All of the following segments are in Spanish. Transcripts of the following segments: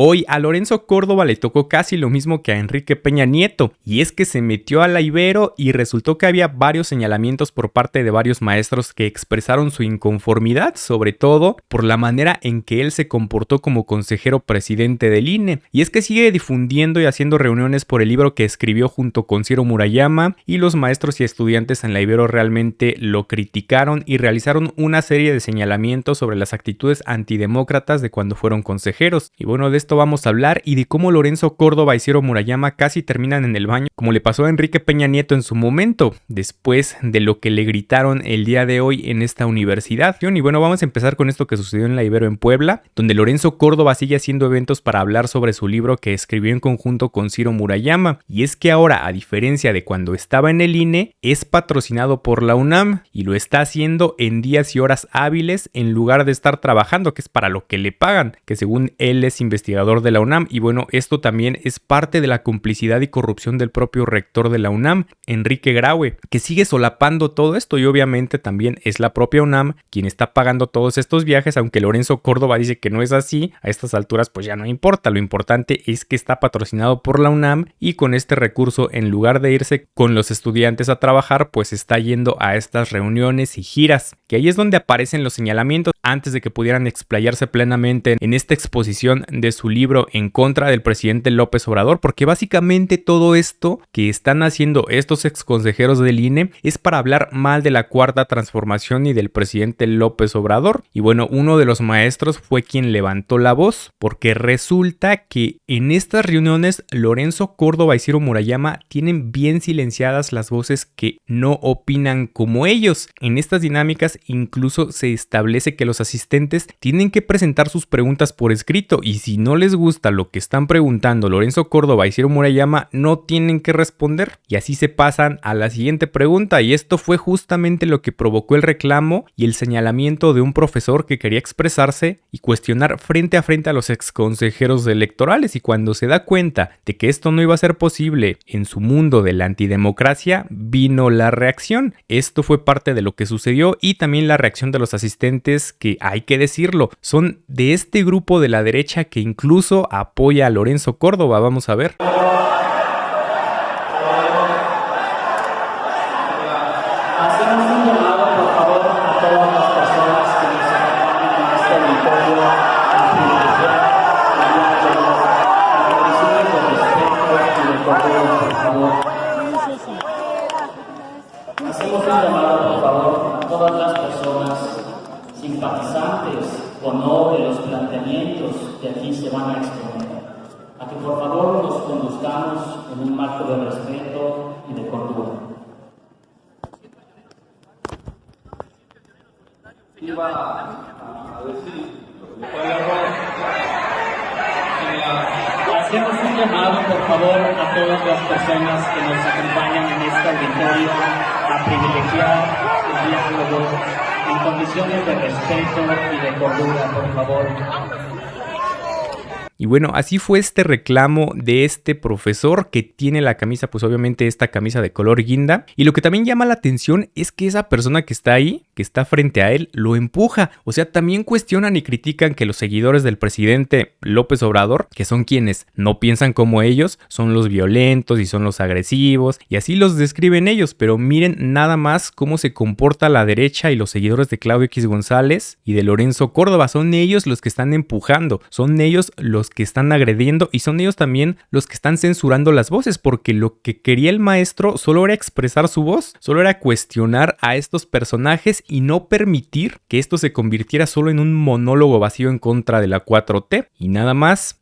Hoy a Lorenzo Córdoba le tocó casi lo mismo que a Enrique Peña Nieto, y es que se metió a la Ibero y resultó que había varios señalamientos por parte de varios maestros que expresaron su inconformidad, sobre todo por la manera en que él se comportó como consejero presidente del INE. Y es que sigue difundiendo y haciendo reuniones por el libro que escribió junto con Ciro Murayama, y los maestros y estudiantes en la Ibero realmente lo criticaron y realizaron una serie de señalamientos sobre las actitudes antidemócratas de cuando fueron consejeros. Y bueno, de esto vamos a hablar, y de cómo Lorenzo Córdoba y Ciro Murayama casi terminan en el baño, como le pasó a Enrique Peña Nieto en su momento, después de lo que le gritaron el día de hoy en esta universidad. Y bueno, vamos a empezar con esto que sucedió en la Ibero en Puebla, donde Lorenzo Córdoba sigue haciendo eventos para hablar sobre su libro que escribió en conjunto con Ciro Murayama. Y es que ahora, a diferencia de cuando estaba en el INE, es patrocinado por la UNAM y lo está haciendo en días y horas hábiles en lugar de estar trabajando, que es para lo que le pagan, que según él es investigador de la UNAM. Y bueno, esto también es parte de la complicidad y corrupción del propio rector de la UNAM, Enrique Graue, que sigue solapando todo esto, y obviamente también es la propia UNAM quien está pagando todos estos viajes, aunque Lorenzo Córdoba dice que no es así. A estas alturas pues ya no importa, lo importante es que está patrocinado por la UNAM, y con este recurso, en lugar de irse con los estudiantes a trabajar, pues está yendo a estas reuniones y giras, que ahí es donde aparecen los señalamientos antes de que pudieran explayarse plenamente en esta exposición de su libro en contra del presidente López Obrador, porque básicamente todo esto que están haciendo estos exconsejeros del INE es para hablar mal de la Cuarta Transformación y del presidente López Obrador. Y bueno, uno de los maestros fue quien levantó la voz, porque resulta que en estas reuniones Lorenzo Córdoba y Ciro Murayama tienen bien silenciadas las voces que no opinan como ellos. En estas dinámicas incluso se establece que los asistentes tienen que presentar sus preguntas por escrito, y si no les gusta lo que están preguntando Lorenzo Córdoba y Ciro Murayama, no tienen que responder, y así se pasan a la siguiente pregunta. Y esto fue justamente lo que provocó el reclamo y el señalamiento de un profesor que quería expresarse y cuestionar frente a frente a los exconsejeros electorales, y cuando se da cuenta de que esto no iba a ser posible en su mundo de la antidemocracia, vino la reacción. Esto fue parte de lo que sucedió, y también la reacción de los asistentes, que hay que decirlo, son de este grupo de la derecha que incluso apoya a Lorenzo Córdoba. Vamos a ver. Hacemos un llamado, por favor, a todas las personas que nos acompañan en este auditorio a privilegiar el diálogo, a condiciones de respeto y de cordura, por favor. Hacemos un llamado, por favor, a todas las personas simpatizantes o no de los planteamientos que aquí se van a exponer, a que por favor nos conduzcamos en un marco de respeto y de cordura. Iba a decir, Hacemos un llamado, por favor, a todas las personas que nos acompañan en este auditorio a privilegiar el diálogo en condiciones de respeto y de cordura, por favor. Y bueno, así fue este reclamo de este profesor que tiene la camisa, pues obviamente esta camisa de color guinda. Y lo que también llama la atención es que esa persona que está ahí, que está frente a él, lo empuja. O sea, también cuestionan y critican que los seguidores del presidente López Obrador, que son quienes no piensan como ellos, son los violentos y son los agresivos, y así los describen ellos. Pero miren nada más cómo se comporta la derecha y los seguidores de Claudio X González y de Lorenzo Córdoba. Son ellos los que están empujando, son ellos los que están agrediendo, y son ellos también los que están censurando las voces, porque lo que quería el maestro solo era expresar su voz, solo era cuestionar a estos personajes y no permitir que esto se convirtiera solo en un monólogo vacío en contra de la 4T. Y nada más,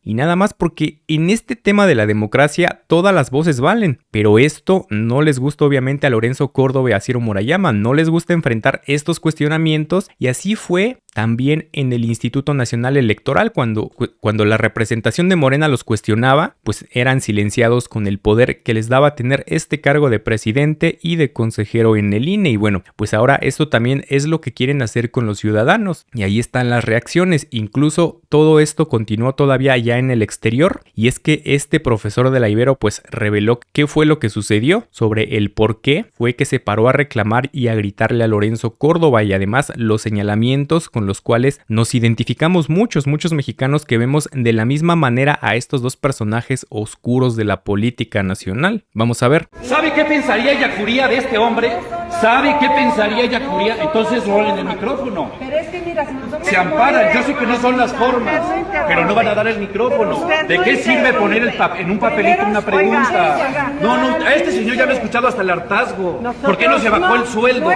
porque en este tema de la democracia todas las voces valen, pero esto no les gusta obviamente a Lorenzo Córdoba y a Ciro Murayama, no les gusta enfrentar estos cuestionamientos, y así fue también en el Instituto Nacional Electoral. Cuando la representación de Morena los cuestionaba, pues eran silenciados con el poder que les daba tener este cargo de presidente y de consejero en el INE. Y bueno, pues ahora esto también es lo que quieren hacer con los ciudadanos, y ahí están las reacciones. Incluso todo esto continuó todavía ya en el exterior, y es que este profesor de la Ibero pues reveló qué fue lo que sucedió, sobre el por qué fue que se paró a reclamar y a gritarle a Lorenzo Córdoba, y además los señalamientos con con los cuales nos identificamos muchos mexicanos que vemos de la misma manera a estos dos personajes oscuros de la política nacional. Vamos a ver. ¿Sabe qué pensaría Yacuría de este hombre? ¿Sabe qué pensaría Yacuría? Entonces rolen el micrófono. Pero es que mira, si nosotros Se amparan, yo sé que no son las formas, pero no van a dar el micrófono. ¿De qué sirve poner en un papelito una pregunta? No, a este señor ya lo he escuchado hasta el hartazgo. ¿Por qué no se bajó el sueldo?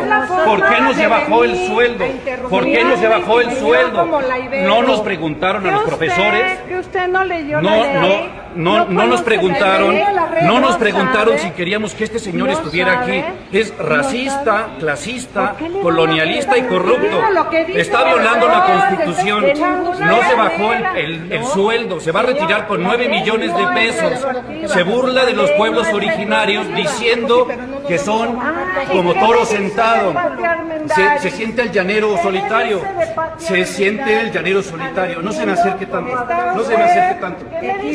¿Por qué no se bajó el sueldo? ¿Por qué no se bajó el sueldo? No nos preguntaron a los profesores. Que usted no leyó No nos preguntaron si queríamos que este señor estuviera aquí. Es racista, clasista, colonialista y corrupto. Está violando la Constitución. No se bajó el sueldo, se va a retirar con 9 millones de pesos. Se burla de los pueblos originarios diciendo que son como toro sentado. Se siente el llanero solitario. Se siente el llanero solitario. No se me acerque tanto.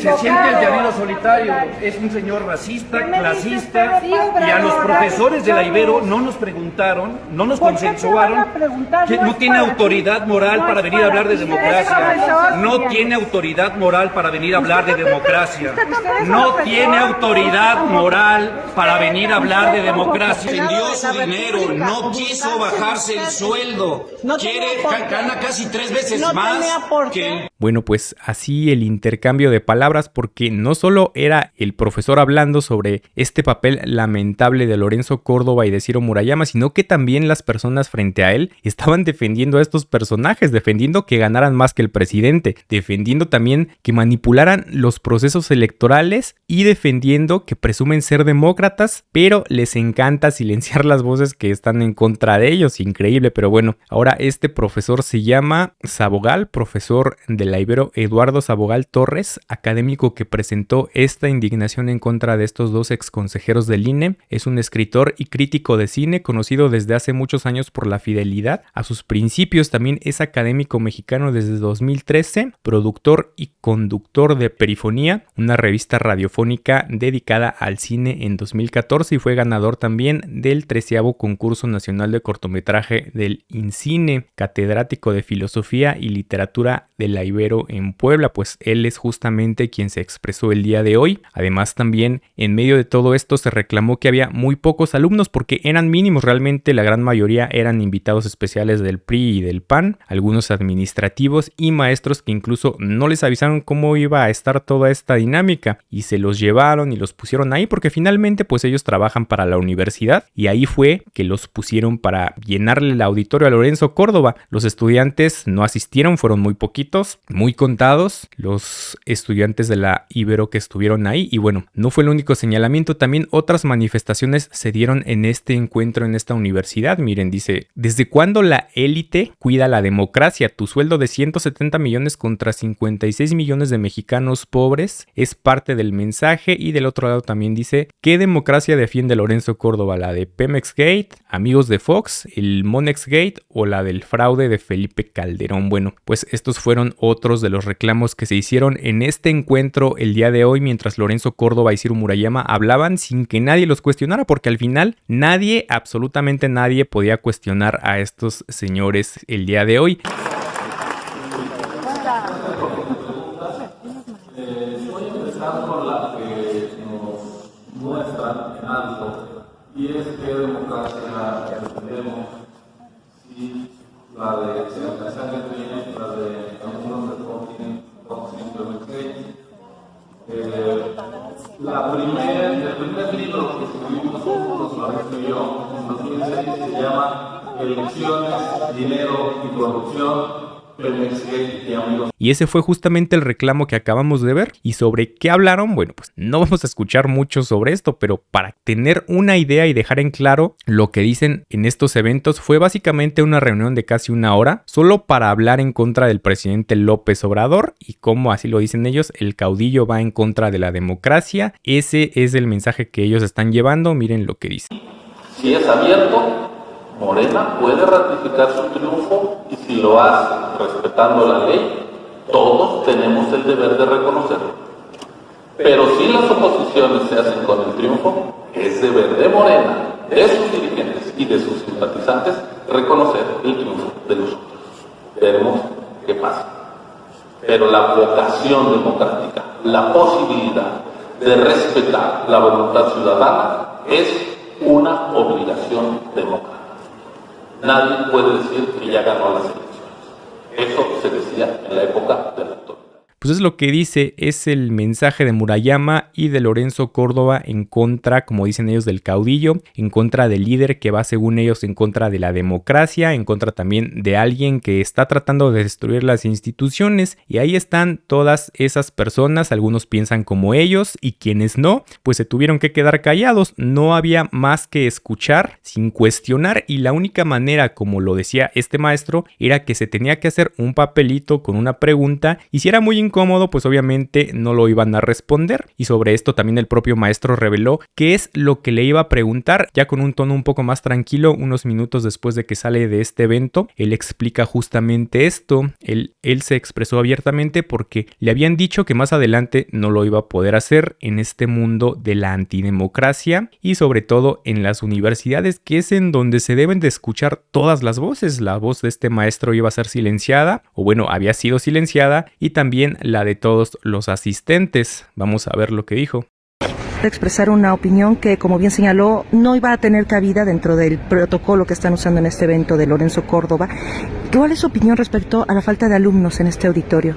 Se siente el llanero solitario. Es un señor racista, clasista, y a los profesores de la Ibero no nos preguntaron, no nos consensuaron, que no tiene autoridad moral para venir a hablar de democracia. No tiene autoridad moral para venir a hablar de democracia. No tiene autoridad moral para venir a hablar de democracia. Vendió su dinero, no quiso bajarse el sueldo. Gana casi 3 veces más que... Bueno, pues así el intercambio de palabras, porque no solo era el profesor hablando sobre este papel lamentable de Lorenzo Córdoba y de Ciro Murayama, sino que también las personas frente a él estaban defendiendo a estos personajes, defendiendo que ganaran más que el presidente, defendiendo también que manipularan los procesos electorales y defendiendo que presumen ser demócratas, pero les encanta silenciar las voces que están en contra de ellos. Increíble, pero bueno, ahora este profesor se llama Sabogal, profesor de la Ibero, Eduardo Sabogal Torres, académico que presentó esta indignación en contra de estos dos exconsejeros del INE. Es un escritor y crítico de cine conocido desde hace muchos años por la fidelidad a sus principios. También es académico mexicano desde 2013, productor y conductor de Perifonía, una revista radiofónica dedicada al cine en 2014, y fue ganador también del 13º concurso nacional de cortometraje del INCINE, catedrático de filosofía y literatura de la Ibero en Puebla. Pues él es justamente quien se expresó el día de hoy. Además, también en medio de todo esto se reclamó que había muy pocos alumnos porque eran mínimos, realmente la gran mayoría eran invitados especiales del PRI y del PAN, algunos administrativos y maestros que incluso no les avisaron cómo iba a estar toda esta dinámica y se los llevaron y los pusieron ahí porque finalmente pues ellos trabajan para la universidad, y ahí fue que los pusieron para llenarle el auditorio a Lorenzo Córdoba. Los estudiantes no asistieron, fueron muy poquitos, muy contados los estudiantes de la Ibero que estuvieron ahí. Y bueno, no fue el único señalamiento, también otras manifestaciones se dieron en este encuentro en esta universidad. Miren, dice: ¿desde cuándo la élite cuida la democracia? Tu sueldo de 170 millones contra 56 millones de mexicanos pobres es parte del mensaje. Y del otro lado también dice: ¿qué democracia defiende Lorenzo Córdoba? ¿La de Pemex Gate, amigos de Fox, el Monex Gate o la del fraude de Felipe Calderón? Bueno, pues estos fueron otros de los reclamos que se hicieron en este encuentro el día de hoy, mientras Lorenzo Córdoba y Ciro Murayama hablaban sin que nadie los cuestionara, porque al final nadie, absolutamente nadie, podía cuestionar a estos señores el día de hoy. Voy a empezar por la que nos muestran en alto, y es que democracia defendemos, si la de Sangre Fría, la de algunos del continente, el primer libro que escribimos juntos, Lorenzo y yo, en 2006, se llama Elecciones, Dinero y Corrupción, Pemex Gate y amigos. Y ese fue justamente el reclamo que acabamos de ver. ¿Y sobre qué hablaron? Bueno, pues no vamos a escuchar mucho sobre esto, pero para tener una idea y dejar en claro lo que dicen en estos eventos, fue básicamente una reunión de casi una hora, solo para hablar en contra del presidente López Obrador y cómo, así lo dicen ellos, el caudillo va en contra de la democracia. Ese es el mensaje que ellos están llevando. Miren lo que dicen. Si es abierto, Morena puede ratificar su triunfo, y si lo hace respetando la ley, todos tenemos el deber de reconocerlo. Pero si las oposiciones se hacen con el triunfo, es deber de Morena, de sus dirigentes y de sus simpatizantes reconocer el triunfo de los otros. veremos qué pasa. Pero la vocación democrática, la posibilidad de respetar la voluntad ciudadana es una obligación democrática. Nadie puede decir que ya ganó las elecciones. Eso se decía en la época de la autoridad. Pues es lo que dice, es el mensaje de Murayama y de Lorenzo Córdoba en contra, como dicen ellos, del caudillo, en contra del líder que va, según ellos, en contra de la democracia, en contra también de alguien que está tratando de destruir las instituciones. Y ahí están todas esas personas, algunos piensan como ellos y quienes no, pues se tuvieron que quedar callados. No había más que escuchar sin cuestionar, y la única manera, como lo decía este maestro, era que se tenía que hacer un papelito con una pregunta, y si era muy incómodo, pues obviamente no lo iban a responder. Y sobre esto también el propio maestro reveló qué es lo que le iba a preguntar, ya con un tono un poco más tranquilo, unos minutos después de que sale de este evento. Él explica justamente esto. Él se expresó abiertamente porque le habían dicho que más adelante no lo iba a poder hacer en este mundo de la antidemocracia y sobre todo en las universidades, que es en donde se deben de escuchar todas las voces. La voz de este maestro iba a ser silenciada, o bueno, había sido silenciada, y también la de todos los asistentes. Vamos a ver lo que dijo. Expresar una opinión que, como bien señaló, no iba a tener cabida dentro del protocolo que están usando en este evento de Lorenzo Córdoba. ¿Cuál es su opinión respecto a la falta de alumnos en este auditorio?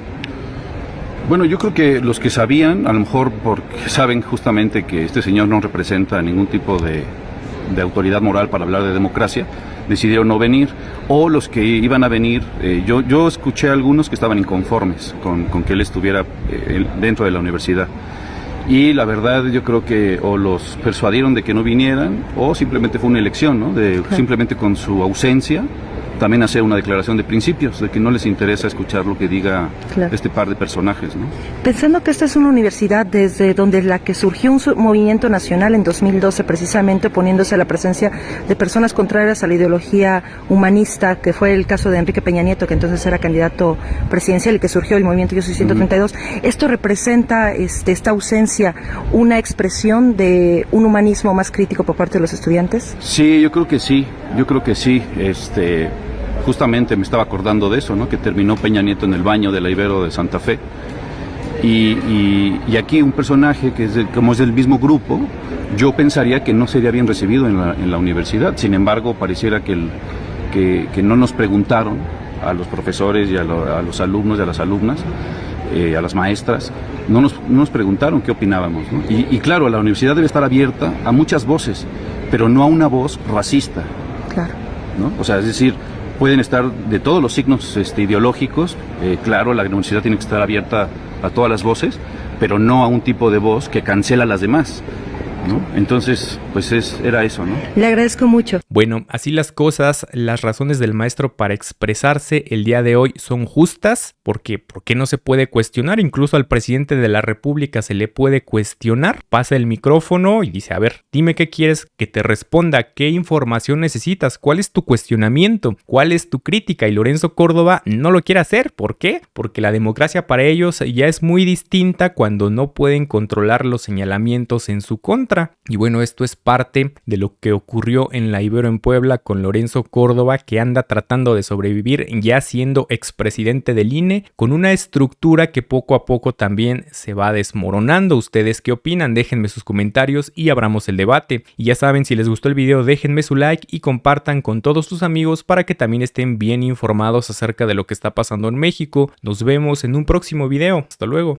Bueno, yo creo que los que sabían, a lo mejor porque saben justamente que este señor no representa ningún tipo de autoridad moral para hablar de democracia, decidieron no venir, o los que iban a venir, yo escuché a algunos que estaban inconformes con que él estuviera dentro de la universidad, y la verdad yo creo que o los persuadieron de que no vinieran, o simplemente fue una elección, ¿no? Simplemente con su ausencia también hacer una declaración de principios, de que no les interesa escuchar lo que diga este par de personajes, ¿no? Pensando que esta es una universidad desde donde la que surgió un movimiento nacional en 2012, precisamente oponiéndose a la presencia de personas contrarias a la ideología humanista, que fue el caso de Enrique Peña Nieto, que entonces era candidato presidencial y que surgió el movimiento Yo Soy 132, ¿esto representa esta ausencia una expresión de un humanismo más crítico por parte de los estudiantes? Sí, yo creo que sí, justamente me estaba acordando de eso, ¿no? Que terminó Peña Nieto en el baño de la Ibero de Santa Fe. Y aquí un personaje que como es del mismo grupo, yo pensaría que no sería bien recibido en la universidad. Sin embargo, pareciera que no nos preguntaron a los profesores y a los alumnos y a las alumnas, a las maestras, no nos preguntaron qué opinábamos, ¿no? Y claro, la universidad debe estar abierta a muchas voces, pero no a una voz racista. Claro. ¿No? O sea, es decir, pueden estar de todos los signos ideológicos, claro, la universidad tiene que estar abierta a todas las voces, pero no a un tipo de voz que cancela a las demás, ¿no? Entonces, pues era eso, ¿no? Le agradezco mucho. Bueno, así las cosas, las razones del maestro para expresarse el día de hoy son justas, porque ¿por qué no se puede cuestionar? Incluso al presidente de la República se le puede cuestionar, pasa el micrófono y dice, a ver, dime qué quieres que te responda, qué información necesitas, cuál es tu cuestionamiento, cuál es tu crítica, y Lorenzo Córdoba no lo quiere hacer. ¿Por qué? Porque la democracia para ellos ya es muy distinta cuando no pueden controlar los señalamientos en su contra. Y bueno, esto es parte de lo que ocurrió en la Ibero en Puebla con Lorenzo Córdoba, que anda tratando de sobrevivir ya siendo expresidente del INE, con una estructura que poco a poco también se va desmoronando. ¿Ustedes qué opinan? Déjenme sus comentarios y abramos el debate. Y ya saben, si les gustó el video, déjenme su like y compartan con todos sus amigos para que también estén bien informados acerca de lo que está pasando en México. Nos vemos en un próximo video. Hasta luego.